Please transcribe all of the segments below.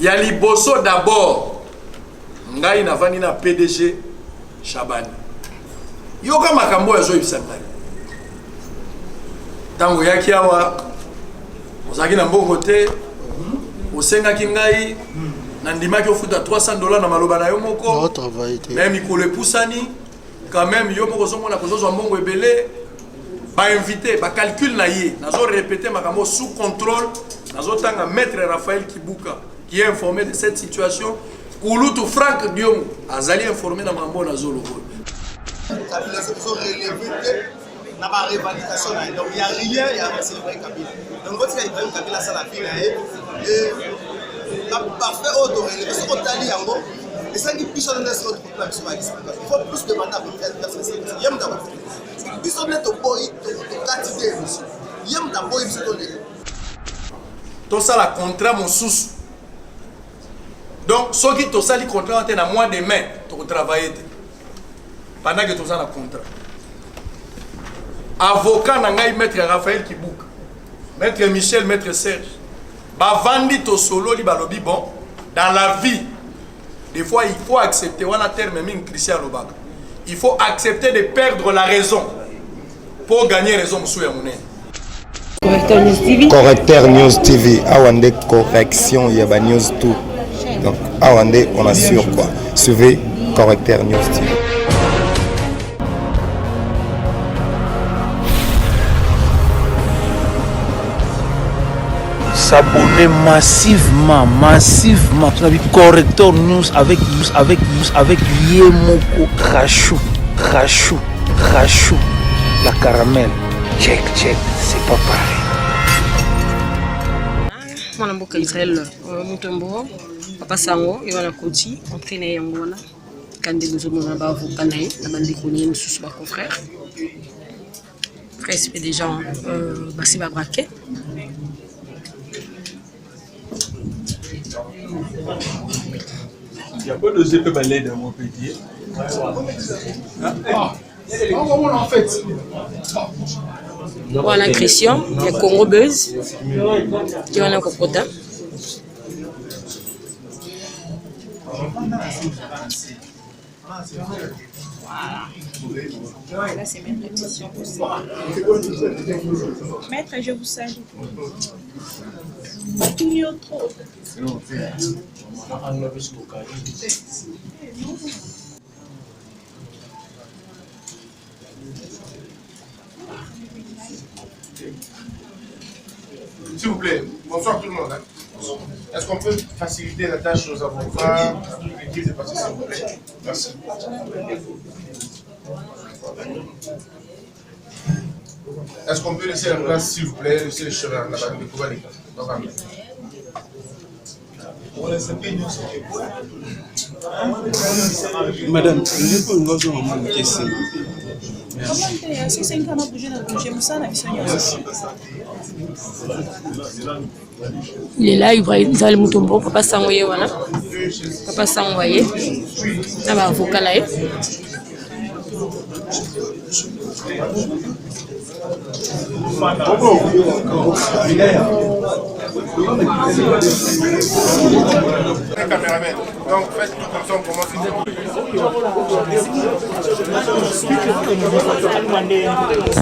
ya liboso d'abord ngai navandi na PDG Shabani yoka makambo yazo ibisanga tango yaki awa ozaki na mbongo te osengaki ngai na ndimaki ofuta $300 na maloba na yo moko même mikolo epusani quand même yo moko ozomona kozozwa mbongo ebele ba invité ba calcul na ye nazo répéter makambo sous contrôle nazo tanga maître Raphaël Kibuka qui est informé de cette situation Kouloutou Franck Diom azali informé na makambo nazo lokola na ba revendication donc il y a rien il y a célébrer Kabila donc quand il y a Ibrahim Kabila ça la vie et la parfait auto et ce qu'on t'a dit en gros et ça qui piche dans notre population il faut plus demander à personne il y a m'ta puis on est au boy to quantité il y a m'ta boy tout ça la contrat mon sous donc ceux qui tout ça les contrat en mois de mai to travailler pendant que tout ça la contrat avocat nangai maître Raphaël Kibuka maître Michel maître Serge ba vandi to solo li balobi bon dans la vie des fois il faut accepter wana terme min Christian Lobaka il faut accepter de perdre la raison pour gagner raison musu ya monene Correcteur News TV awande correction ya ba news tout donc awande on assure quoi suivez Correcteur News TV. S'abonner massivement tu as vu Correcteur News avec Yemoko Rachou la caramel check c'est pas pareil. Mwana mboka Israël Mutombo papa sango yona koti entraîner yangola kandi nzomona ba avocat naye na bandeko ni mususu ba confrère respect des gens basi ba braquer. Il n'y a pas de GP balai dans mon pays. Voilà Christian, il y a Congo Buzz, il y en a Kokota. Là, c'est Maître Christian. Maître, je vous salue. Tout mieux trop. S'il vous plaît, bonsoir tout le monde. Est-ce qu'on peut faciliter la tâche aux avocats, l'équipe de passer s'il vous plaît? Merci. Est-ce qu'on peut laisser la place s'il vous plaît, laisser les cheveux là-bas, de Koubalé. Madame, je peux vous poser une question. Il est là, Ibrahim Mutombo, papa Sangoye, voilà. Papa Sangoye, là, bah, avocat là. Caméraman, donc faites tout comme ça, on commence.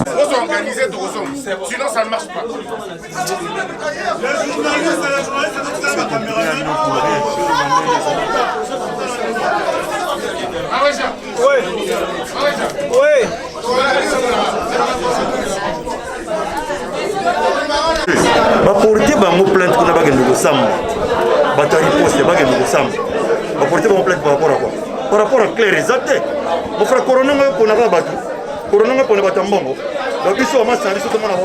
On s'est organisé tout ensemble, sinon ça ne marche pas. Baporter bango plainte kuna bagende kosamba bato riposte bagende kosamba baporter bango plainte par rapport à quoi? Par rapport à clair exacte mon frère corona nga pona ka bato corona nga pona bato mbongo ba biso amasa biso to mona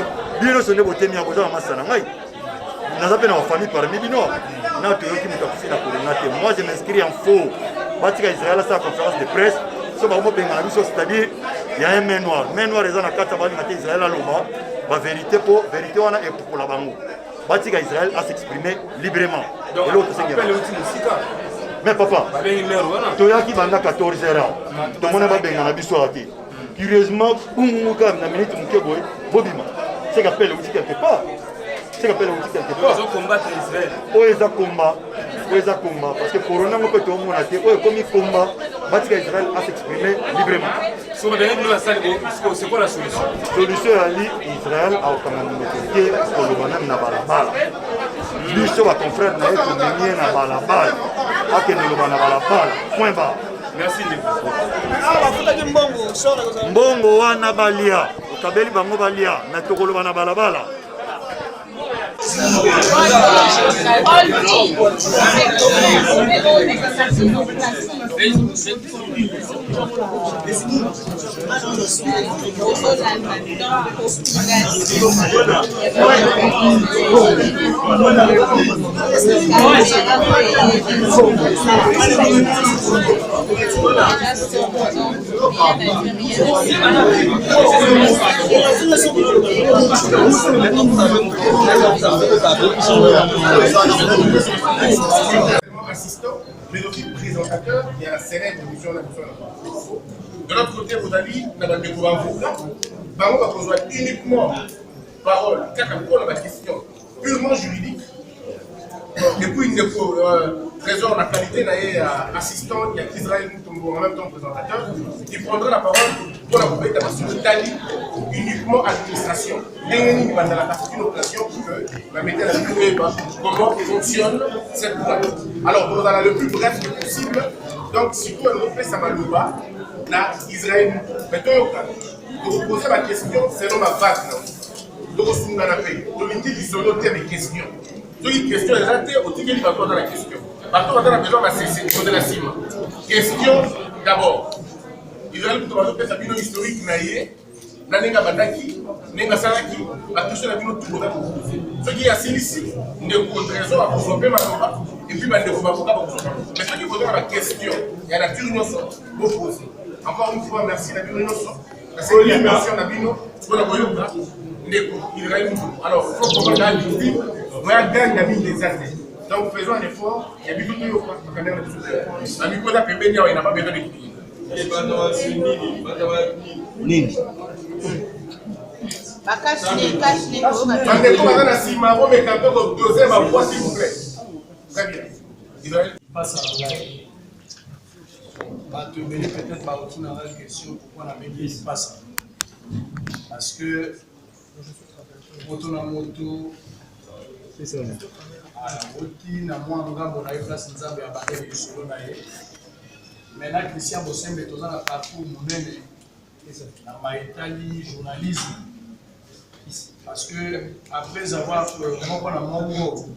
bino sonde botemi ya boza amasa na ngai naza pe na famille parmi bino na to yoki muta kufina corona te moi je m'inscris en faux batika Israël sa conférence de presse so ba mo benga biso c'est-à-dire il y a un main noir eza na kata ba ngate Israël aloba la vérité pour vérité on a et pour la bango batika Israël a s'exprimer librement et l'autre c'est mais papa toyaki banda 14h to mona ba benga na biso ati curieusement bunguka na minute mukebo bobima c'est qu'appelle aussi quelque part c'est qu'appelle aussi quelque part Ils ont combattre Israël o eza combat eza combat parce que corona ngo peut tomona te oyo komi combat batika Israël à s'exprimer librement. C'est quoi la solution? Solution ali Israël a okamana kolobana na balabala. Biso ba confrère na yetu menye na balabala. Akende lobana balabala. Point barre. Merci Ndeko. Mbongo wana balia. Okabeli bango balia na tokolobana balabala. Assistant, mais aussi présentateur, il y a un célèbre émission de l'autre côté, vous avez dit, on a découvert un avocat, on va besoin uniquement parole, on a une question purement juridique. Et puis, il faut trésor la qualité d'ailleurs assistant, il y a Israël Moutombo en même temps présentateur, qui prendra la parole pour la compétition d'Italie, uniquement administration. Une opération que la méthode comment fonctionne cette boîte. Alors, on a le plus bref possible. Donc, si vous avez fait Samalouba, là, Israël, maintenant, vous posez ma question, c'est non ma vague. Donc, on a fait. Donc, il dit qu'ils sont notés des questions. Donc, une question est ratée, au ticket, il va poser la question. Maintenant, on a besoin de poser la cime. Question d'abord. Israël, vous avez fait un historique naïe. Nanenga bandaki, nenga salaki, attention la bino tout le monde. Ce qui est assez ici, ne contre-raison à vous ma et puis de vous avocat pour vous. Mais ce qui vous donne la question, il y a la turnoso, vous posez. Encore une fois, merci la turnoso. La sécurisation la bino, pour la boyoka, il règne. Alors, il faut comprendre la vie, moi, gagne la vie des années. Donc, faisons un effort, il y a beaucoup de choses quand même. La micro n'a pas besoin, il n'a pas besoin d'équilibre. Nini? Peut-être pas autour de la question pourquoi on a mis ce passe. Parce que moto na moto c'est ça. Oti na moi ngambo na place nzambe abandele lisolo na ye. Maintenant Christian Bosembe toza na parcours monene na maitali journalisme. Parce que après avoir moko na mongo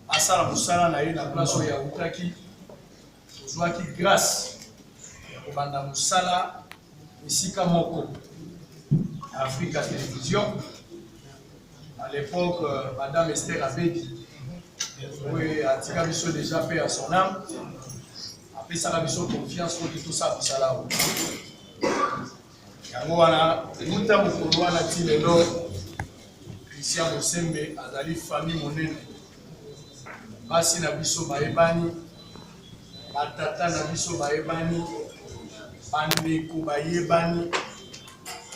asala musala na ye na place ya utaki ozwaki grâce ya kobanda musala isika moko Africa Télévision. À l'époque, Madame Esther Abedi, oui, a tiré déjà fait à son âme. Après ça, la mission confiance pour tout ça, pour ça là. Nous avons Christian Bosembe, Azali famille monene. Basi na biso baebani, batata na biso baebani, bandeko baebani.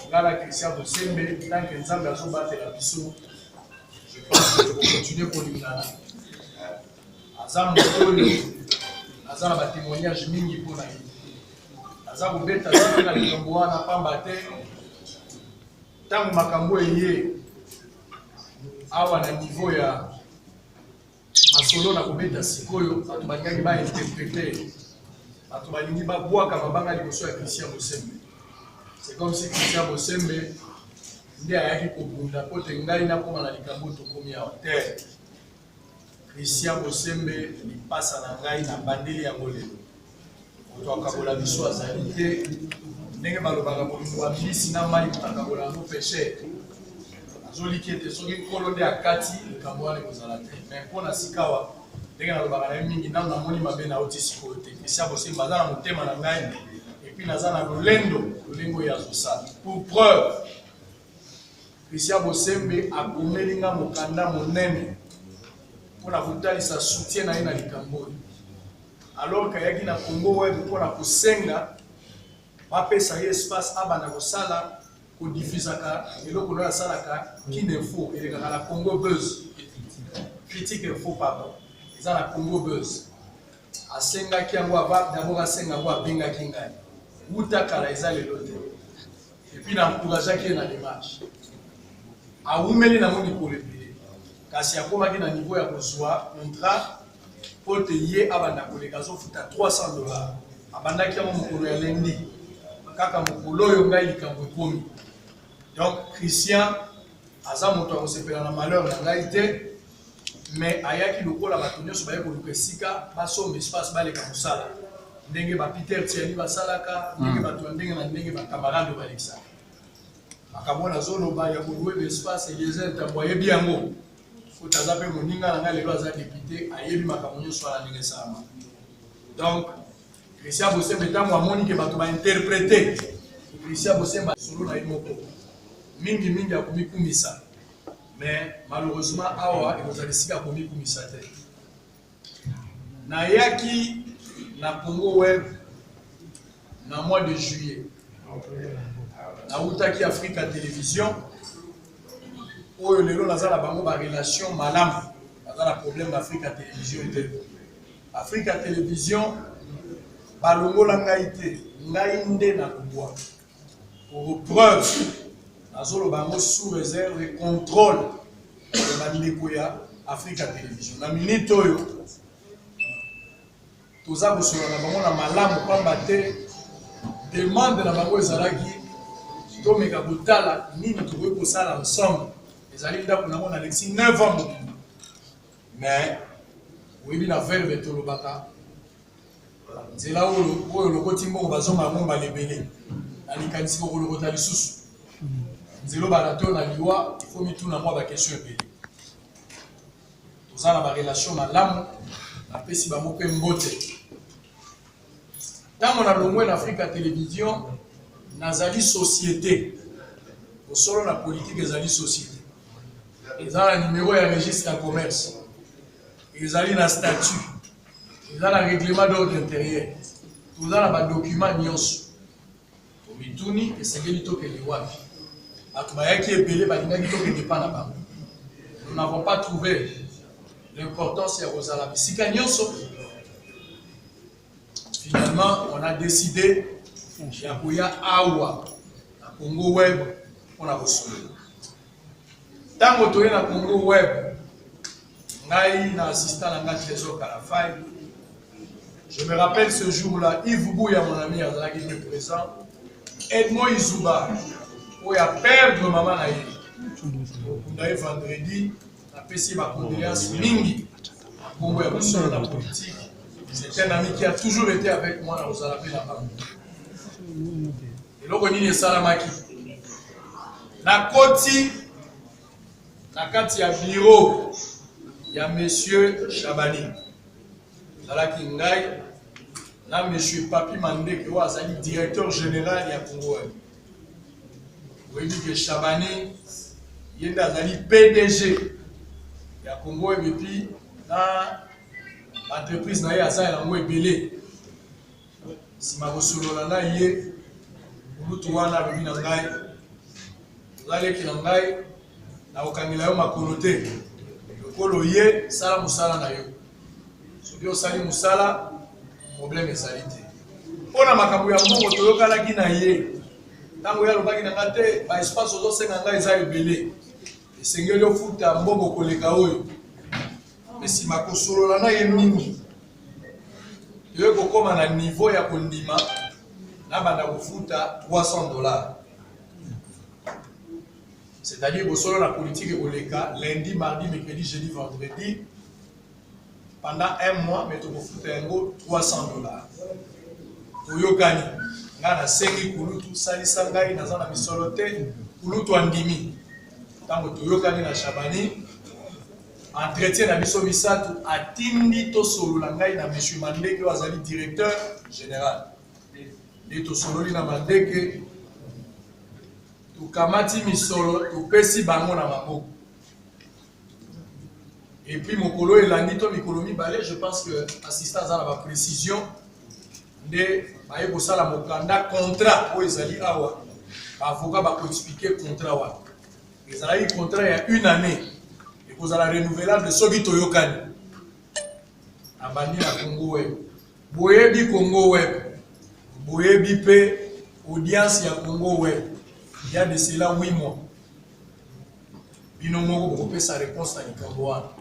Ngala Christian Bosembe, tant que Nzambe azobattre la biso, je pense que je vais continuer pour l'imana. Azam Mokolo, Azam a témoignage mingi pour la vie. Azam Beta, Azam na likambo na pamba te. Tangu makambo eye, awa na niveau ya masolo na kobeta sikoyo, batu balingi ba interpréter, batu balingi ba bwaka mabanga liboso ya Christian Bosembe. C'est comme si Christian Bosembe ndi ayaki kobunda po te ngai na koma na likambo to komi ya terre. Christian Bosembe lipasa na ngai na bandeli ya ngolelo. To akabola biso azali te ndenge balobaka bolingo wa bisi na mai akabola ngo péché. Azoliki ete soki nkolo nde akati likambo wana ekozala te. Mais mpona sikawa ndenge nalobaka na ye mingi ntango namoni mabe na oti sikoyo te. Christian Bosembe aza na motema na ngai. Puis nazana lolendo ya zosala. Pour preuve, Christian Bosembe a komelinga mokanda monene pour la kotalisa soutien na ye na likambo. Alors kayaki na Congo web pour la kosenga bapesa ye espace abana kosala kodifusaka eloko na salaka Kin Info elekaka na Congo Buzz. Critique Info pardon. eza na Congo Buzz asengaki yango d'abord asenga yango abengaki ngai wuta kala eza lelo te et puis n'encourageaki na démarche awumeli nango mikolo ebele kasi akomaki na niveau ya kozwa contrat po te ye abanda koleka azofuta $300 abandaki yango mokolo ya lendi kaka mokolo oyo ngai likambo ekomi. Donc Christian aza moto akosepela na malheur na ngai te, mais ayaki lokola bato nyonso baye koluka esika basomba espace baleka mosala ndenge ba Peter Tiani basalaka ndenge bato ya ndenge na ndenge bakamarade balekisaka makambo nazoloba ya koluweba espace Eliezer Ntambo ayebi yango kotaza mpe moninga na ngai lelo aza député ayebi makambo nyonso ala ndenge esalama. Donc Christian Bosemba ntango amoni ke bato bainterprete Christian Bosemba solo na ye moko mingi akomikumisa, mais malheureusement awa ekozala esika akomikumisa te. Nayaki na Congo Web na mois de juillet nautaki Africa Télévision oyo lelo naza na bango ba relation malamu, naza na problème na Africa Télévision te. Africa Télévision balongola ngai te, ngai nde na lobwa pour preuve azolo bango sous réserve et contrôle de bandeko ya Africa Télévision. Na minute oyo toza kosola na bango na malamu pamba te demande na bango ezalaki tomeka kotala nini tokoki kosala ensemble. Ezali ndako nango na Alexis 9 ans mobimba, mais oyebi na verbe tolobaka nzela oyo lokoti mbongo bazonga yango balebele na likanisi kokolokota lisusu nzelo barato na liwa il faut mituna mwa ba question ebele toza na ba relation malamu napesi bango mpe mbote. Ntango na longwe na Africa Télévision nazali société osolo na politique ezali société eza na numéro ya registre ya commerce ezali na statut eza na règlement d'ordre intérieur toza na badocument nyonso tomituni esengeli tokende wapi bato bayaki ebele balingaki tokende pa na bango. Nous n'avons pas trouvé l'importance ya kozala bisika nyonso. Finalement on a décidé ya koya awa na Congo Web mpona kosolola. Ntango toye na Congo Web ngai na assistant na ngai Trésor Kalafai, je me rappelle ce jour-là, Yves Bouya mon ami azalaki était présent, Edmond Izuba oyo a perdre maman na ye okunda ye vendredi napesi bacondoléance mingi na Congo ya kosolo na politique. C'est un ami qui a toujours été avec moi dans kozala mpe na bango. Eloko nini esalamaki nakoti na kati ya bureau ya monsieur Chabani zalaki ngai na monsieur Papi Mandeke oyo azali directeur général ya Congo Web. Oyebi ke Chabani ye nde azali PDG ya Congo Web epi na entreprise na ye aza yango ebele. Nsima kosolola na ye kulutu wana alobi na ngai ozaleki na ngai na kokangela yo makolo te lokolo ye sala mosala na yo soki osali mosala problème ezali te. Mpona makambo ya mbongo toyokalaki na ye ntango ye alobaki na ngai te baespace ozosenga ngai eza ebele esengeli ofuta mbongo koleka oyo. Nsima kosolola na ye mingi toye kokoma na niveau ya kondima na banda kofuta $300. C'est-à-dire bosolo la politique koleka lundi, mardi, mercredi, jeudi, vendredi pendant un mois, mais tu kofuta yango $300. Toyokani nga na sengi kulutu salisa ngai naza na misolo te kulutu andimi ntango toyokani na Chabani entretien na biso misatu atindi tosolola ngai na monsieur Mandeke oyo azali directeur général nde tosololi na Mandeke tukamati misolo topesi bango na maboko. Et puis mokolo elandi to mikolo mibale, je pense que assistant aza na ba précision nde baye kosala mokanda contrat oyo ezali awa avocat bakoexpliquer contrat wana ezalaki contrat ya 1 année ekozala renouvelable soki toyokani. abandi na Congo Web. Boyebi Congo Web. Boyebi pe audience ya Congo Web. Il y a de cela 8 mois. Binomo ko pe sa réponse na Nikamboa.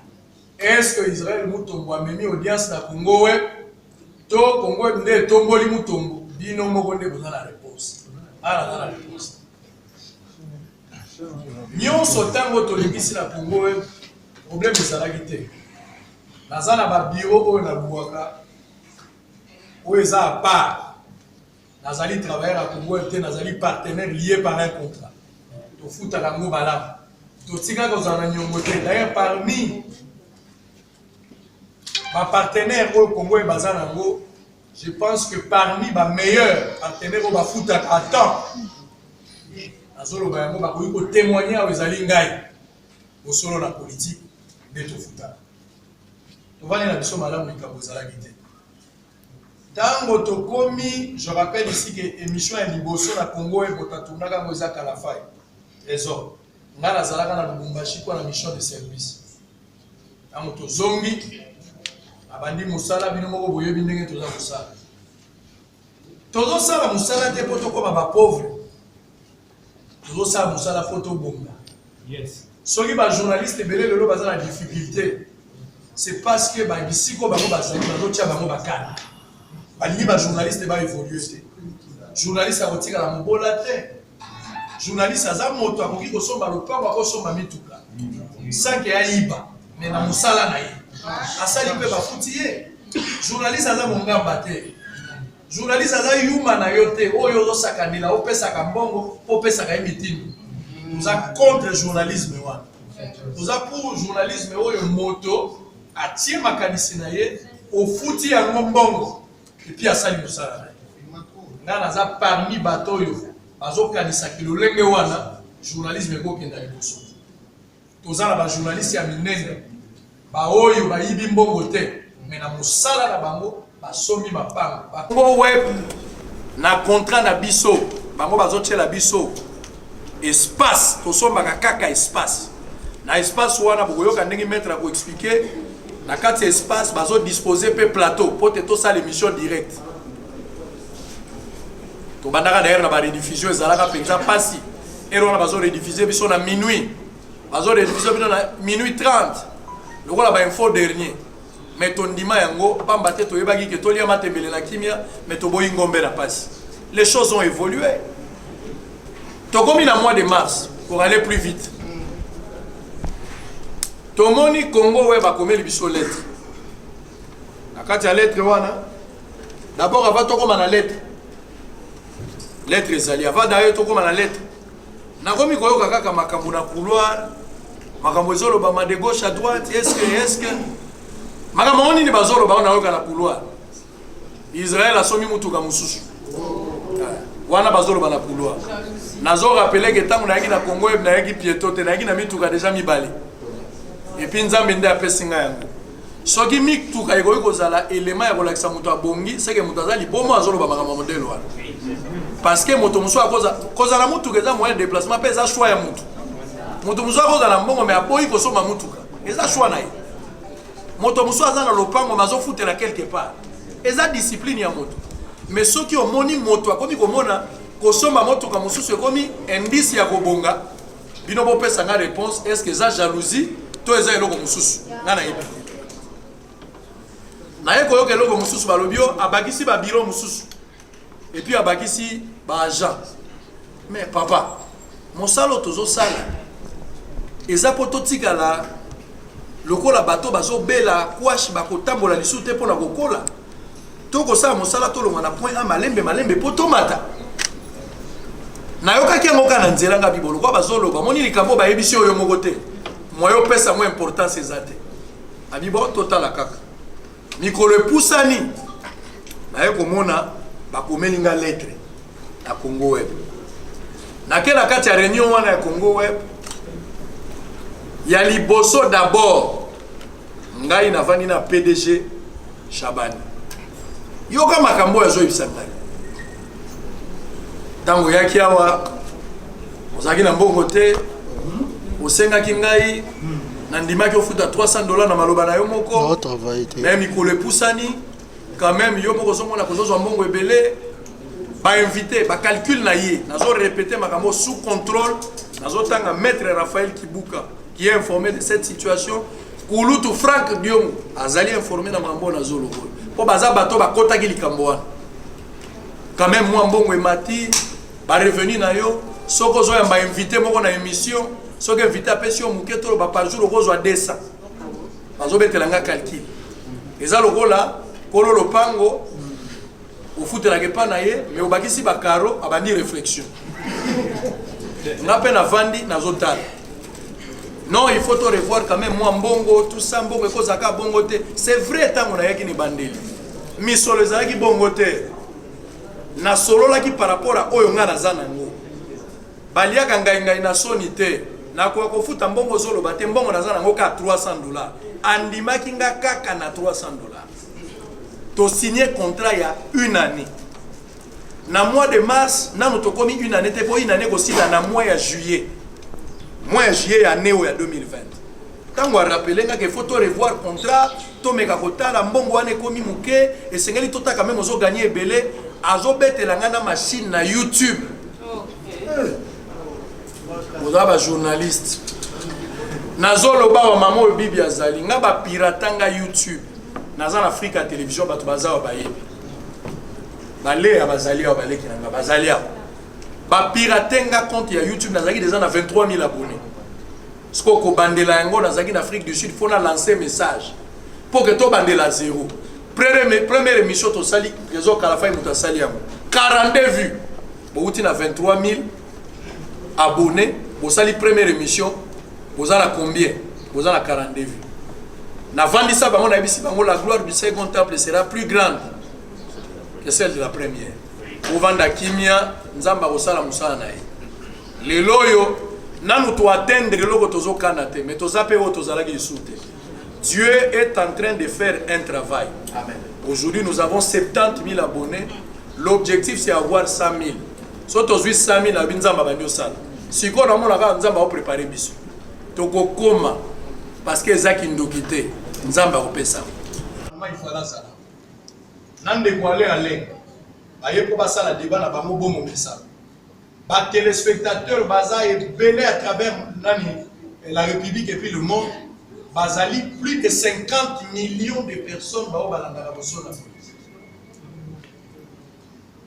Est-ce que Israël Mutombo a mis audience na Congo Web? To Congo Web nde tomboli Mutombo. Binomo ko nde boza la réponse. Ala la réponse. Nyonso tango tolekisi na Congo Web, problème ezalaki te. Naza na ba bureau oyo na Luwaka. Oyo eza à part. Nazali travailleur à Congo Web te, nazali partenaire lié par un contrat. To futa kango bala. To tika ko zana nyongo te. D'ailleurs parmi ma partenaire au Congo Web bazanango, je pense que parmi ma meilleurs partenaires au bafuta à temps. Azolo bayango bakoyi ko témoigner aux alingai au solo la politique de tofuta. To vani na biso malamu ikabozala gite. Tango to komi, je rappelle ici que émission est liboso na Congo et botatunaka moza kalafai. Trésor. Ngala zalaka na Lubumbashi kwa na mission de service. Tango to zongi abandi musala bino moko boyebi ndenge toza musala. Tozo sala musala te poto ko ba pauvre. Tozo sala musala photo bomba. Yes. Soki ba journaliste belé lelo baza na difficulté. C'est parce que ba bisiko bango bazali bazo tia bango bakana. Balingi ba journaliste ba évoluer te. Journaliste a kotika la mobola te. Journaliste aza moto akoki kosomba lopango akosomba mituka. Sanke ya iba mais na musala na ye. Asali pe ba futiye. Journaliste aza mongamba te. Journaliste aza yuma na yo te. Oyo zo sakandila opesa ka mbongo, opesa ka mitini. Nous a contre journalisme wana. Nous a pour journalisme oyo moto atie makanisi na ye au futi ya mbongo. Et puis asali musala. Nga naza parmi bato yo bazo kanisa kilolenge wana journalisme ko kenda liboso. Tozala ba journaliste ya minene ba oyo ba yibi mbongo te mais na musala na bango ba somi mapango. Congo Web na contrat na biso bango bazo tshela biso espace to somba kaka espace. Na espace wana boyoka ndenge mettre ko expliquer na kati espace bazo disposer pe plateau pour te to ça l'émission directe. To bandaka d'ailleurs na ba rediffusion ezalaka penza pasi. Et on a bazo rediffuser biso na minuit. Bazo rediffuser biso na minuit 30. Lokola ba info dernier. Mais ton ndima yango pamba te to yebaki ke to lia matembele na kimia mais to boyi ngombe na pasi. Les choses ont évolué. To komi na mois de mars pour aller plus vite. Tomoni Congo Web a commis biso lettre. Na kati ya lettre wana d'abord avant to koma na lettre. Lettre ezali avant d'ailleurs to koma na lettre. Na komi koyoka kaka makambo na couloir. Makambo ezolo ba de gauche à droite, est-ce que makambo oni ni bazolo ba na yoka na couloir. Israël a somi mutuka mususu. Wana bazolo ba na couloir. Nazo rappeler que tango na yaki na Congo Web na yaki pieto te na yaki na mituka déjà mibale. Et puis nzambe nde apesinga yango. Soki mituka ekoki kozala élément ya kolakisa moto abongi, c'est que moto azali bomo azolo ba makambo modelo wana. Parce que moto muso akozala mutuka eza moyen de déplacement pe eza choix ya moto. Moto muso akozala mbongo mais aboyi kosoma mutuka. Eza choix na ye. Moto muso azana lopango mazo futela quelque part. Eza discipline ya moto. Mais soki omoni moto akomi komona kosoma motuka mususu ekomi indice ya kobonga, bino bo pesa nga réponse est-ce que eza jalousie to eza eloko mususu ngana yebi. Na ye koyoka eloko mususu balobio abakisi ba bureau mususu. Et puis abakisi ba agent. Mais papa, mosalo tozo sala. Eza pototika la lokola bato bazo bela kwashi bakotambola lisu te pona kokola. Toko sa mosala to longa na point a malembe potomata. Na yoka ki ngoka na nzela nga bibolo kwa bazolo ba moni likambo ba yebisi oyo moko te. Moyo pesa mo importance ezate. Abibo total kaka. Mikolo pusani. Na yeko mona ba komeli nga lettre na Congo Web. Na kela kati ya réunion wana ya Congo Web. Ya liboso d'abord. Ngai na vani na PDG Shabani. Yoka makambo ya zo ibisangani. Tango yaki awa ozaki na mbongo te osenga ki ngai nandimaki ofuta $300 na maloba na yo moko même mikolo epusani quand même yo moko ozomona kozozwa mbongo ebele bainvité bacalcule na ye nazo répéter makambo sous contrôle nazotanga maître Raphaël Kibuka qui est informé de cette situation Kulutu Frank Diomo azali informé na makambo nazo lokola po baza bato bakotaki likambo wana quand même moi mbongo emati ba revenu na yo soko zo yamba invité moko na émission soko invité apesi yo muke to ba par jour okozwa 200 bazo betelanga calcul eza lokola kolo lopango ofutelaka epa na ye mais obakisi bakaro abandi réflexion nga mpe navandi nazotala non il faut te revoir quand même moi mbongo tout ça mbongo ekozaka bongo te c'est vrai ntango nayaki ni bandeli misolo ezalaki bongo te nasololaki par rapport a oyo nga naza nango baliaka ngai na soni te nakoka kofuta mbongo ozoloba te mbongo naza nango ka $300 andimaki nga kaka na $300 to signé contrat il y a 1 année. Na mois de mars, nous avons commis 1 année, pour 1 année aussi dans le mois de juillet. Mois de juillet, année 2020. Quand on rappelle qu'il faut revoir le contrat, tout le monde a mbongo ane komi muke et sengeli tota quand même ozo gagner belé azo betelanga na machine na YouTube. Vous avez journaliste. Nazo loba wa mama bibi azali nga ba piratanga YouTube. Naza na Africa télévision bato bazawa bayebi balé abazali ya balé kinanga bazali ya ba piratenga compte ya YouTube nazaki déjà na 23 000 abonnés sko ko bandela yango nazaki na Afrique du Sud faut na lancer message pour que to bandela zéro première émission to sali réseau Kalafai muta sali yango 42 vues bouti na 23 000 abonnés bo sali première émission bozala combien bozala 42 vues. Na vandisa bango na bisi bango la gloire du second temple sera plus grande que celle de la première. Pour vanda kimia nzamba kosala musala na ye. Lelo yo nanu to atteindre loko tozo kanate mais tozape o tozalaki isute. Dieu est en train de faire un travail. Amen. Aujourd'hui nous avons 70 000 abonnés. L'objectif c'est avoir 100 000. So tozwi 100 000 abinzamba bandio sala. Siko na mona ka nzamba o préparer biso. Toko koma parce que Zaki Ndokite nzamba kopesa mama ifala sala nande kwale ale aye ko basala débat na bango bomo mesa ba téléspectateurs baza et belé à travers la République et puis le monde bazali plus de 50 millions de personnes ba balanda la bosolo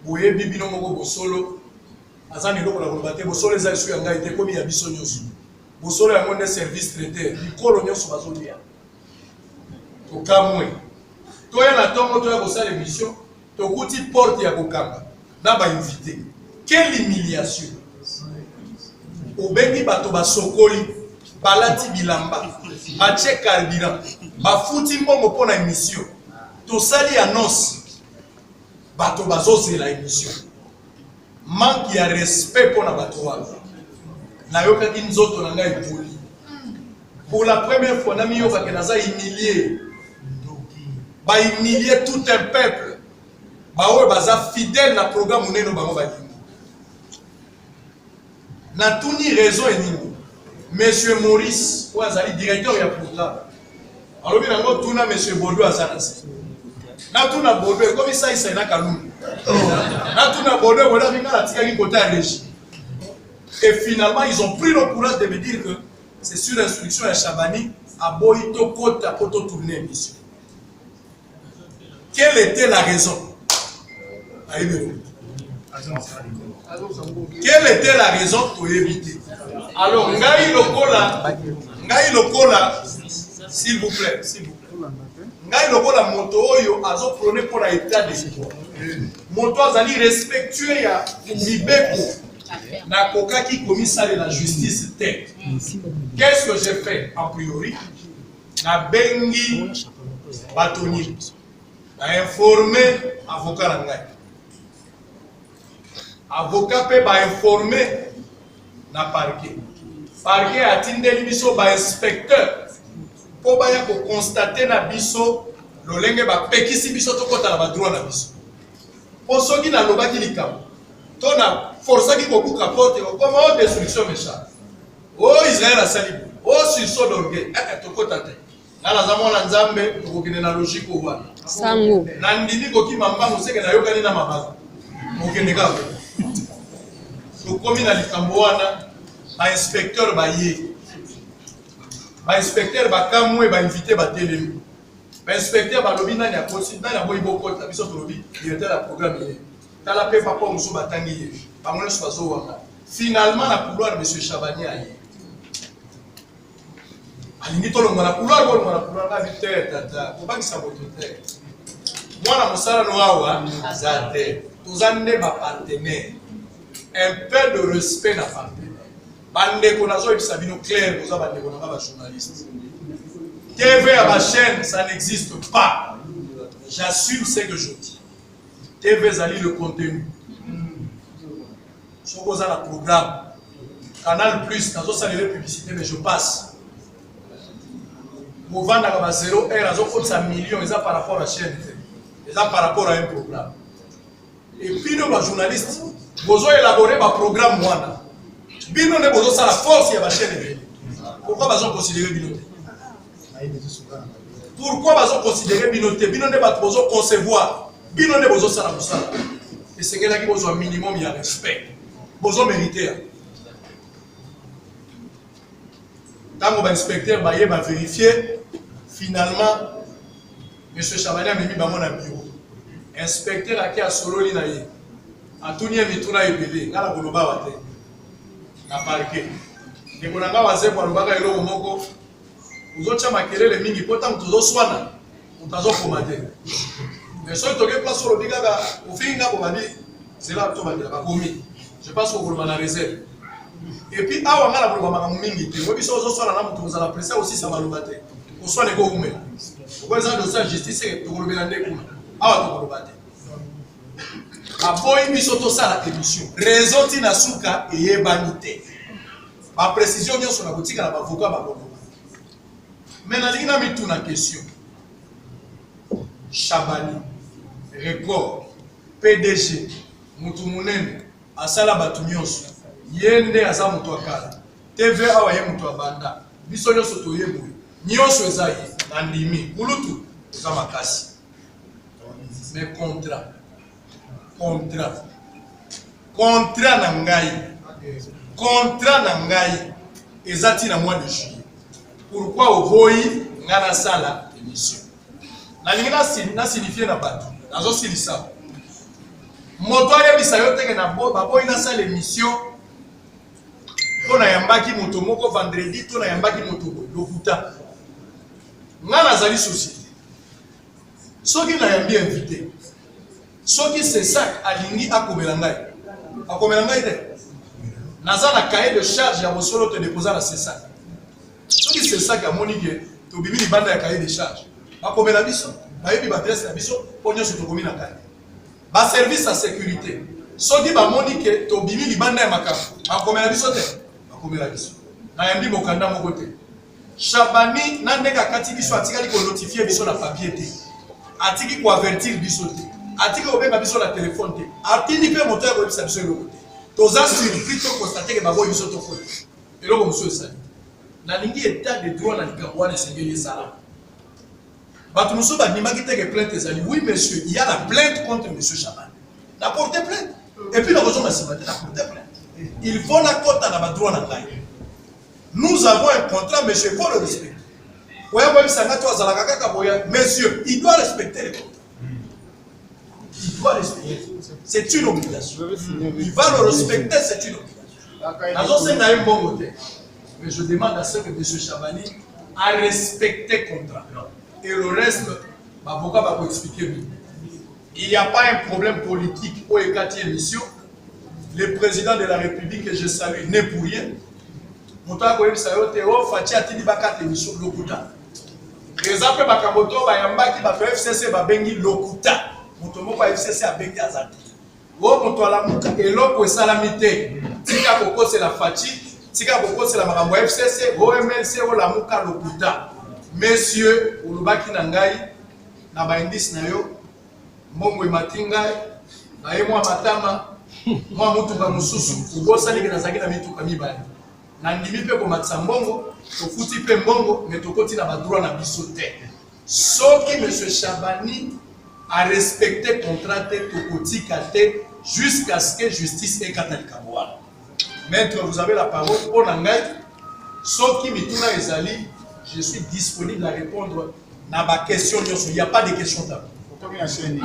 boye bibino moko bosolo azani loko la kolobate bosolo eza su yanga ite komi ya biso nyoso bosolo ya monde service traité likolo nyoso bazolia to kamwe to ya na tongo to ya kosala émission to kuti porte ya kokanga na ba invité quelle humiliation obengi bato basokoli balati bilamba bache carburant bafuti mbongo pona émission to sali annonce bato bazozela émission manque ya respect pona bato wana na yokaki nzoto na ngai poli pour la première fois nami yo bakenaza humilié ba humilier tout un peuple ba oyo baza fidèle na programme neno bango balingi na tuni raison enini monsieur Maurice ou azali directeur ya programme alobi nango tuna monsieur Bodo azanasi na tuna Bodo comme ça il na kalungu na tuna Bodo wala minga la tikaki kota régie. Et finalement, ils ont pris le courage de me dire que c'est sur l'instruction de Chabani à Boito Côte à Poto tourner l'émission. Quelle était la raison? Quelle était la raison pour éviter? Alors, Ngai Lokola, s'il vous plaît, Ngai Lokola moto oyo azo prôné pour l'état de droit. Moto azali respectueux ya Libeko. Na koka qui commissaire de la justice tête. Qu'est-ce que j'ai fait a priori? Na bengi batoni. Na informé avocat nangai. Avocat peut ba informer na parquet. Parquet a tindeli biso ba inspecteur. Po ba ya ko constater na biso lolenge ba pekisi biso to kota na ba droit na biso. Po soki na lobaki likamo. Tona força qui beaucoup capote comme destruction méchante. Oh Israël a sali. au sursaut d'orgueil tokota te ngala za mwana nzambe tokokende na logique wana sango na ndimi kokima mbango seke na yokani na mabaza okende kaka tokomi na likambo wana bainspecteur baye bainspecteur bakamwe bainvité batelemi bainspecteur balobi nani akosi nani aboyi bokota biso tolobi directeur ya programme ye tala pe papa mosusu batangi ye bango nyonso bazowanga finalement na couloir monsieur Chabani aye alingi tolonga na couloir bolonga na couloir na vite tata kobangisa moto te mwana mosala no awa aza te toza nde bapartenaire un peu de respect na partenaire bandeko nazoyebisa bino clair koza bandeko nanga bajournaliste TV à ma chaîne ça n'existe pas, j'assume ce que je dis. TV zali le contenu so koza na programme Canal Plus nazo saluer publicité mais je passe movanda ka 0 heure azo komisa millions ça par rapport à chaîne ça par rapport à un programme et puis nos journalistes bozo élaborer ba programme wana bino ne bozo ça la force ya ba chaîne pourquoi bazo considérer bino pourquoi bazo considérer bino te bino ne ba bozo concevoir bino ne bozo ça la musala et c'est que là qui bozo un minimum il y a respect bozo mériter tant que inspecteur baye va vérifier finalement monsieur Chabani a mis bango na bureau inspecteur aki a solo li na ye atunie mituna ebele ngala koloba wate na parquet ndeko nanga waze kwa lobaka eloko moko uzocha makelele mingi pota mtuzo swana utazo komate mais so toke place solo bigaka ofinga ko babi c'est là to bandela ba komi je pense qu'on va la réserve et puis awa ngala ko ba mingi te ngo biso zo swana na mutu za la presse aussi ça va lobate ko swana ko umela ko za do sa justice to ko lobela ndeko awa to ko lobate aboyi biso to sala émission raison tina suka eyebanite ba précision nyonso na botika na bavoka ba bono mais na lingina mituna question Chabani record PDG mutu munene asala batu nyonso yende aza mutu akala TV awa ye mutu abanda biso nyonso toyebu nyonso ezayi na ndimi kulutu eza makasi mais contrat na ngai ezati na mois de juillet pourquoi oboyi ngana sala émission na lingina na signifier na bato nazo silisa moto ayebisa yo teke na baboyi na sala émission pona yambaki moto moko vendredi to na yambaki moto lokuta ngana zali société soki na yambi invité soki c'est ça alingi akomela ngai te naza na cahier de charge ya mosolo te déposer na c'est ça soki c'est ça ka monike to bimi libanda ya cahier de charge akomela biso bayebi ba adresse na biso ponyo so to komi na cahier ba service à sécurité soki ba monike to bimi libanda ya makafu akomela biso te akomela biso na yambi mokanda moko te Chabani na ndeka kati biso atikali ko notifier biso na papier te atiki ko avertir biso te atiki obenga biso na téléphone te atindi pe moto ya ko bisa biso eloko te toza surpris to constater que babo biso to ko eloko muso esali na lingi état de droit na likambo wana esengeli esala bato muso bandimaki teke plainte ezali oui monsieur il y a la plainte contre monsieur Chabani na porter plainte et puis na kozonga nsima te na porter plainte il faut na kota na badroit na ngai nous avons un contrat monsieur il faut le respecter oya koyebisanga to azalaka kaka boya monsieur il doit respecter les contrats il doit respecter c'est une obligation il va le respecter c'est une obligation nazosenga ye mbongo te mais je demande à ce que monsieur Chabani a respecté le contrat et le reste l'avocat va vous expliquer. Il n'y a pas un problème politique au Ekati émission. Le président de la République que je salue n'est pour rien. Mota ko yebisa yo te o fati atindi bakate émission lokuta. Exemple bakamoto bayambaki ba FCC ba bengi lokuta. Moto moko FCC a bengi azati. Wo moto ala muka eloko esalamite. Tika koko c'est la fati, tika koko c'est la makambo FCC, OMLC o la muka lokuta. Messieurs, ulubaki na ngai na ba indice na yo mbongo matinga na ye mwa matama mwa mutu ba mususu ubosali na zaki na mituka mibali nandimi mpe komatisa mbongo tofuti mpe mbongo mais tokoti na badroit na biso te soki monsieur Chabani a respecté contrat te tokotika te jusqu'à ce que justice ekata likambo wana. Maître, vous avez la parole pour ngai soki mituna ezali je suis disponible à répondre à ma question. Il n'y a pas de questions tabou. Merci beaucoup.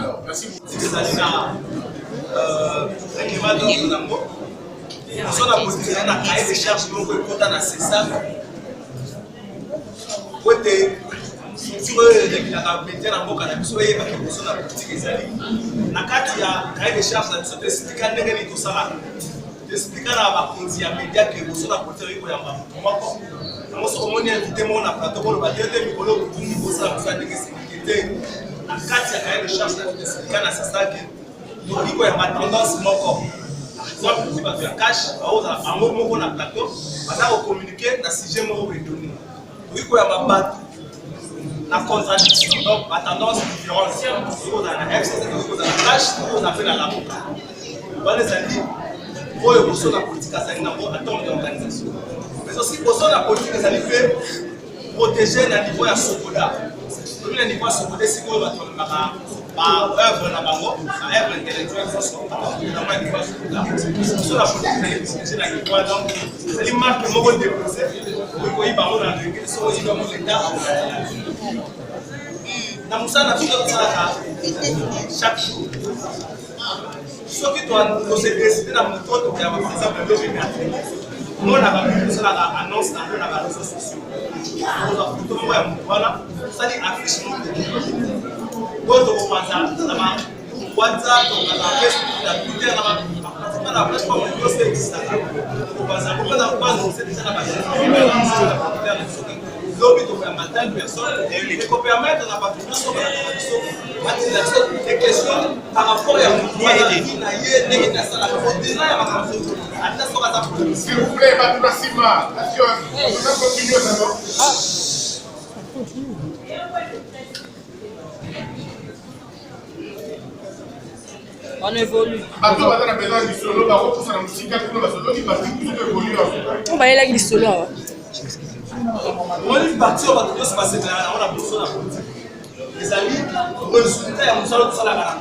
On a posé un cahier de charges donc quand on a cessé côté sur la capitale en boka na biso yeba ke biso na politique ezali na kati ya cahier de charges na biso expliquer ndenge ni to sala expliquer na ba konzi ya media ke biso na politique ko ya mako na so omoni invité mo na plateau ko ba tete mikolo ko tungi ko sala biso ndenge sécurité na kati ya cahier de charges na expliquer na sasa ke ndiko ya tendance moko exemple si ba faire cash ba oza amour moko na plateau ba za ko communiquer na sujet moko ko donner ndiko ya mabatu la contradiction, donc la tendance différente. On a la excès, on a la tâche, on a fait la l'avocat. Dans les années, pour la politique, ça a un temps d'organisation. Mais aussi pour la politique, ça fait protéger le niveau de Sokoda. Le niveau de Sokoda, c'est quoi ma œuvre na bango, ma œuvre intellectuelle, ça sont évidemment le niveau de Sokoda. Sur la politique, c'est la niveau donc c'est les marques qui m'ont déposé. Pour que les barons dans le sont évidemment l'État. Na musana tuko tsaka chaque jour soki to se décider na moto ya par exemple le général on a pas pu ça la annonce dans les réseaux sociaux on a plutôt ya voilà ça dit affiche quand on pense à ma WhatsApp on a Facebook la Twitter na la plateforme de Instagram on pense à pourquoi on sait déjà la l'objet de faire matin personne et qu'on permettre à la population des questions par rapport à la vie s'il vous plaît, Sima, on continue d'abord. On évolue. On va y aller avec les solos. On est parti, on va tout se passer là, on a besoin de la politique. Les amis, le résultat, on s'en sort la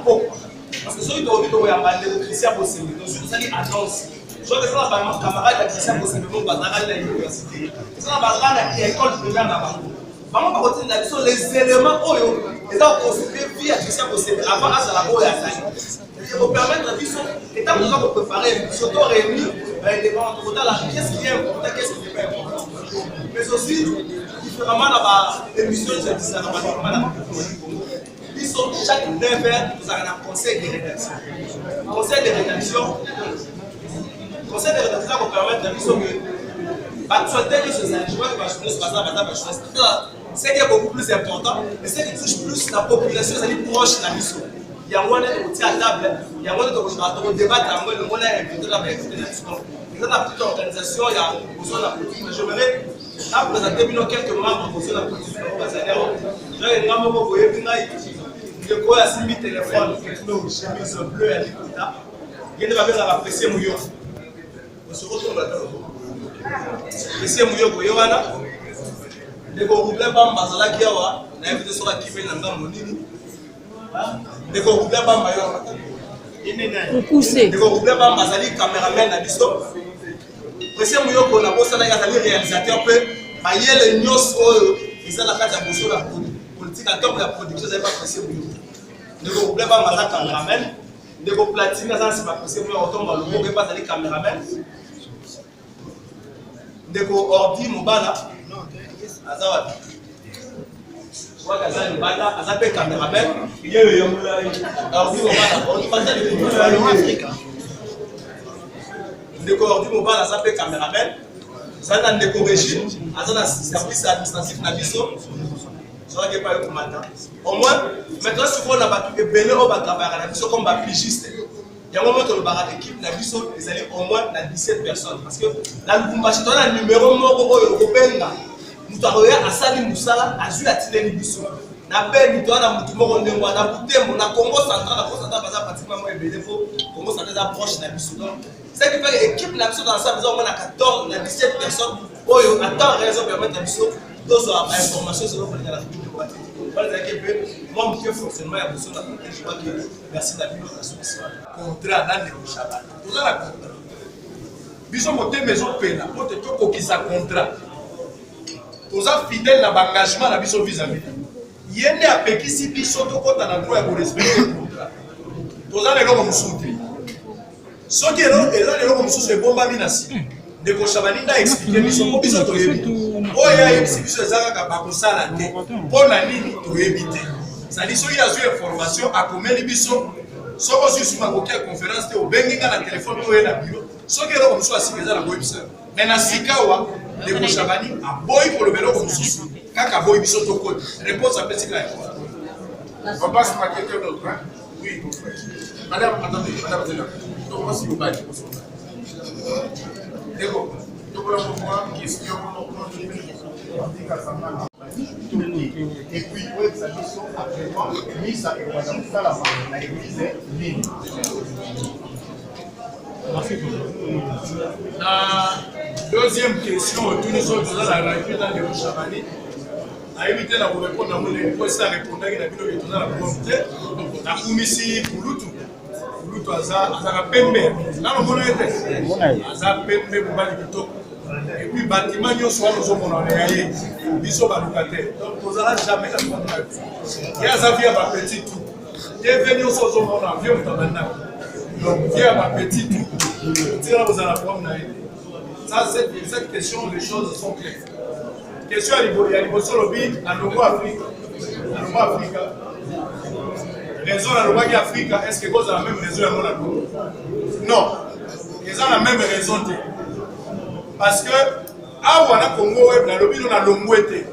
parce que ceux qui ont dit qu'on a demandé de Christian Bossé, nous sommes allés annoncer. Je vois que ça va être camarade de Christian Bossé, mais on va aller à l'université. Ça va être à l'école primaire là-bas. Vraiment, par contre, les éléments, ils ont considéré via Christian Bossé avant à la boue et à la et pour permettre la vie, l'État nous a préparé, surtout réunir les parents qu'est-ce qui est important, qu'est-ce qui n'est pas important. Mais aussi, différemment dans l'émission de cette histoire, ils sont chaque 9 heures, nous avons un conseil de rédaction. Conseil de rédaction pour permettre la mission que ce qui est beaucoup plus important, et ce qui touche plus la population, c'est proche de la mission. Il y a un moment où à table, il y a un moment où on débat, il y a un moment où on a invité la discussion. Dans la petite organisation, il y a besoin de la politique. Mais j'aimerais présenter quelques membres de la politique. J'ai un membre qui a mis téléphone, chemise bleue et l'Écoute. Il y a des apprécié Mouyo. On se retrouve là-dedans. Apprécié Mouyo Goyoana. Les Goroublés Bamba Zalaki Awa, on a invité sur la Kibé Nanga Monini. Les Goroublés Bamba Yoa. Les Goroublés Bamba Zali caméraman à Bisto. Apprécié Mouyo Kona Bosana Yazali réalisateur peu. Mayele Nyos Oyo, ils ont la carte à Bosso la politique en termes de la production, ils n'ont pas apprécié Mouyo. Les Goroublés Bamba Zali caméraman. Les Platine, c'est pas possible, on tombe dans le mot, pas les caméramans. Les ordi, Mobala. Azawad. Je vois qu'Azal Mobala, Azapé caméraman. Il y a eu ordi Mobala. On passe à l'Afrique. Les ordi Mobala, Azapé caméraman. Ça dans des régime, Azal service administratif Nabiso. Je vois qu'il n'y a pas eu de matin. Au moins, maintenant, si on a battu les bénévoles, on va travailler à la mission comme pigiste. Il y a un moment où on a l'équipe, la mission, ils allaient au moins 17 personnes. Parce que dans le Bumbashi, on a le numéro européen. Nous avons à Salim Moussala, à Zui à Tilé Libiso. na beni to na mutu moko ndengwa na Butembo na Congo central baza pratiquement moi ebele po Congo central est proche na biso donc c'est que fait équipe na biso dans ça besoin on a 14 na 17 personnes oyo attend raison permettre biso tous information sur le la République de Guadeloupe. Voilà que moi qui fonctionnement ya besoin na je crois que merci la biso na solution contrat na négociation tout ça la contrat biso moté maison pena pote to kokisa contrat toza fidèle na engagement na biso vis-à-vis yende apekisi biso tokota na droit ya korespecte contrat toza lelo mosusu soki eza lelo mosusu ebombami na si ndeko Chabani nda expliquer biso po biso toyebi oyo ayebisi biso eza kaka bakosala te mpo na nini toyebi te sadi soki azwi information akomeli biso soko susu makoki ya conférence te obengi nga na telefone to ye na biro soki eloko mosusu asika eza na koyebisa me na sika wa ndeko Chabani aboyi koloba eloko mosusu kaka aboyi biso tokoti réponse apesi kaka On passe à quelqu'un d'autre, hein? Oui, madame, attendez, madame Zéla. Donc, moi, si vous baillez, d'accord. Donc, là, on voit question. Et puis, oui, ça dit son après-moi, oui, ça est ça la main, la église est libre. Deuxième question, tous les autres, dans la réponse dans le Chabani. A évité la répondre à mon époque, ça répondait à la vidéo de la volonté. La commission Kulutu. Kulutu a pembe. Là, on a été. A pembe pour bali kitoko. Et puis, bâtiment, nous sommes nous sommes en réalité. Ils sont pas locataires. Donc, vous n'allez jamais la contrat. Il y a Xavier ma petite tout. Et venir sur son monde en avion maintenant. Donc, il y a ma petite tout. Tira vous allez prendre. Ça, cette question, les choses sont claires. Question à l'Iboso Lobby, à Longo Afrique. À Longo Afrique. Raison à Longo Afrique, est-ce que vous avez la même raison à mon avis? Non. Ils ont la même raison. Parce que, à Wana Congo, na Lobby, on a Longouete.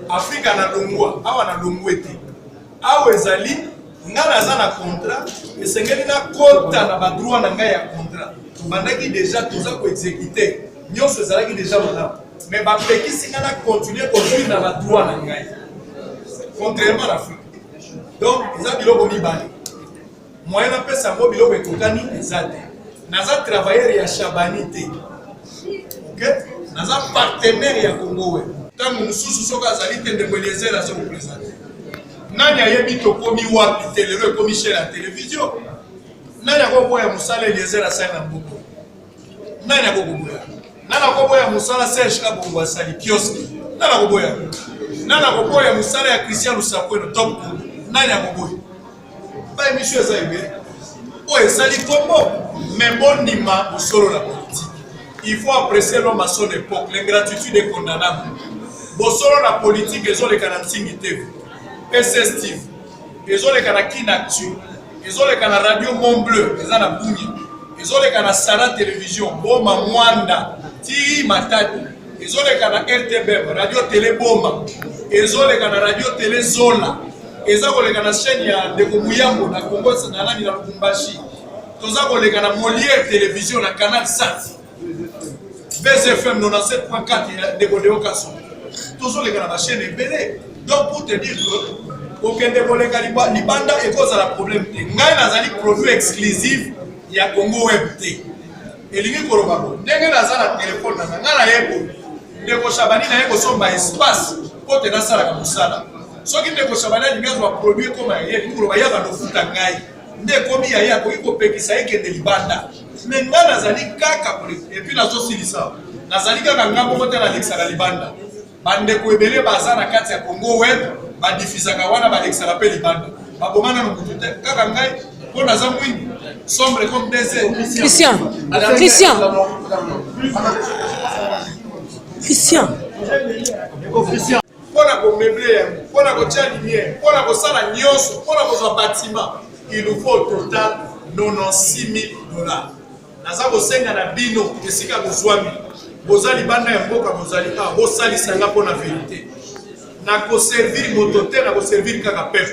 Afrique, on a Longoa. À Wana Longouete. À Ouezali, on a un contrat. Et c'est qu'il y a un quota dans le droit de contrat. Pendant qu'il déjà tout ça pour exécuter. Nous sommes déjà là. Mais Bapeki Singana continue à construire dans la droite de Ngaï. Contrairement à l'Afrique. Donc, ils ont biloko mibali. Moi, je appelle ça biloko ekokani ezate. Naza travailleur ya Chabani te. OK? Naza partenaire ya Congo. Tant mususu soka azali te ndeko Eliezer azo ko présenter. Nani ayebi to komi wapi te lelo komi chez la télévision. Nani akoboya musala Eliezer asali na mboko. Nani akoboya. Nana koboya musala Serge Kabongo asali kioski. Nana koboya. Nana koboya musala ya Christian Lusakweno top. Nani akoboya. Ba émission eza ibe. O esali kombo mais bon ndima musolo la politique. Il faut apprécier l'homme à son époque. L'ingratitude est condamnable. Bosolo la politique ezo le kana ntingi TV. SS TV. Ezo le kana Kinactu. Ezo le kana Radio Mont Bleu, eza na Bunya. Ezo le kana Sara Télévision, Boma Mwanda. Tiri Matadi, ils ont les canaux RTB, Radio Télé Boma, ils ont les canaux Radio Télé Zola, ils ont les canaux chaîne de Koumuyambo, na Congo, na Nani, na Lubumbashi, ils ont les canaux Molière Télévision, na Canal Sat, BZFM 97.4 de Godéo Kasson, tous les canaux chaîne est donc pour te dire que aucun des collègues Libanda est cause à la problème. Ngai nazali produit exclusif, il y a Congo WebT. Elingi korobako ndenge naza na telefone na ngala yebo ndeko Chabani na yebo somba espace pote na sala ka musala soki ndeko Chabani ndingazwa produit comme yeye ndikuloba yaba dofuta ngai ndeko mi yaya ko ikopekisa ekende libanda mais ngala nazali kaka et puis nazo silisa nazali kaka ngambo mote na Alexa libanda bandeko ebele baza na kati ya Congo web ba diffusaka wana ba Alexa pe libanda babomana no kutute kaka ngai ko naza mwingi sombre comme des ailes. Christian. Pour la meubler, pour la cocher lumière, pour la cocher la nyonso, pour la cocher bâtiment, il nous faut au total 96 000 $. Naza bosenga na bino esika bozwami. Bozali bana ya mboka bozali a bosali sanga pour la vérité. Na ko servir motote na ko servir kaka pep.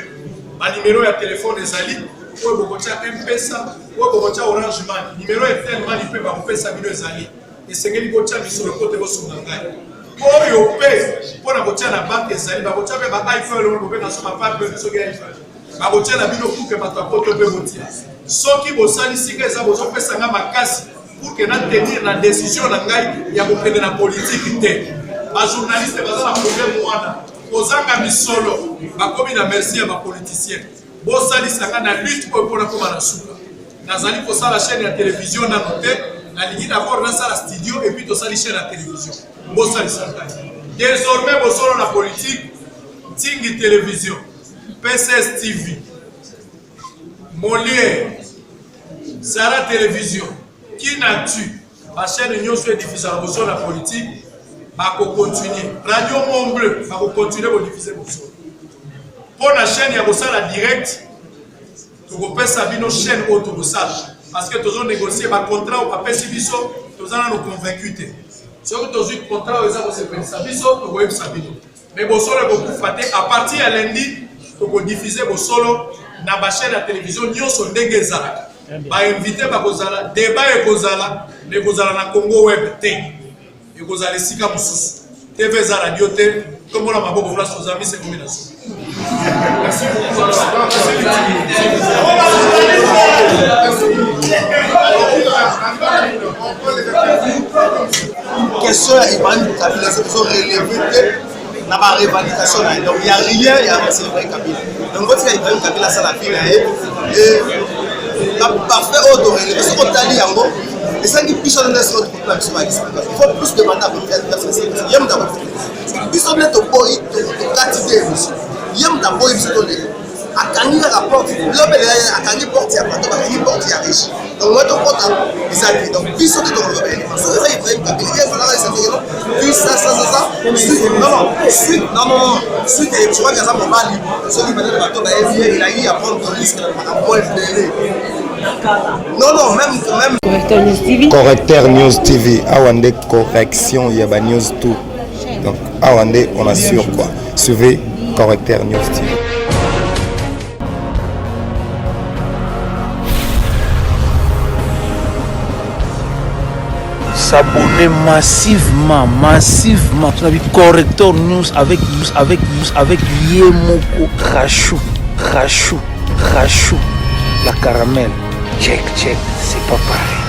Ba numéro ya téléphone ezali ou bokocha M-Pesa ou bokocha Orange Money numéro est tellement lié par M-Pesa bino ezali et sengeli bocha biso le côté bosunga ngai oyo mpe mpona kotia na banke ezali bakotia mpe ba-iphone bobenga so bapapa soki iphone bakotia na bino pour ke bato apoto mpe botia soki bosalisi nga eza bozopesanga makasi pour ke natenir na décision na ngai ya kokende na politike te bajournaliste baza na problème wana kozanga misolo bakomi na merci ya bapoliticien bosalisanga na lutte oyo mpona koma na suka nazali kosala chaîne ya télévision nano te nalingi d'abord nasala studio et puis tosali chaîne ya télévision bosalisanga désormais bosolo na politique tingi télévision PCS TV Molière Sara télévision Kinatu bachaîne nyonso ediffusa na bosolo na politique bakokontinue radio Mont Bleu bakokontinue kodiffuser bosolo mpo na chaîne ya kosala direct tokopesa bino chaîne oyo tokosala parce que tozonégocier bacontrat oyo bapesi biso toza nano convaincu te soki tozwi contrat oyo eza kosepelisa biso tokoyebisa bino mais bosolo ekokufa te à partir ya lundi tokodiffuser bosolo na bachaîne ya télévision nyonso ndenge ezalaka bainvité bakozala débat ekozala na Congo web te ekozala esika mosusu TV eza radio te komona maboko place tozami se combination. Merci beaucoup. Question ya Ibrahim Kabila c'est qu'ils ont relevé na ba revendication na donc il y a rien ya célébrer Kabila donc quand il y a Ibrahim Kabila ça la vie na et la parfait auto relevé ce qu'on t'a dit yango et ça qui piche dans notre autre plan sur il faut plus demander à personne yem da biso net to boy to quantité yem da boy biso to le akangi rapport l'obele akangi porte ya bato akangi porte ya riche donc moi to kota bizaki donc biso to l'obele ça ça Ibrahim Kabila il va là ça puis ça suite et tu vois que ça mon mali celui peut-être bato ba il a eu à prendre le risque à point non même Correcteur News TV Correcteur News TV awande correction ya ba news tout donc awande on assure quoi suivez Correcteur News TV. S'abonner massivement. Correcteur News avec Yemoko Rachou. La caramel. Check, c'est pas pareil.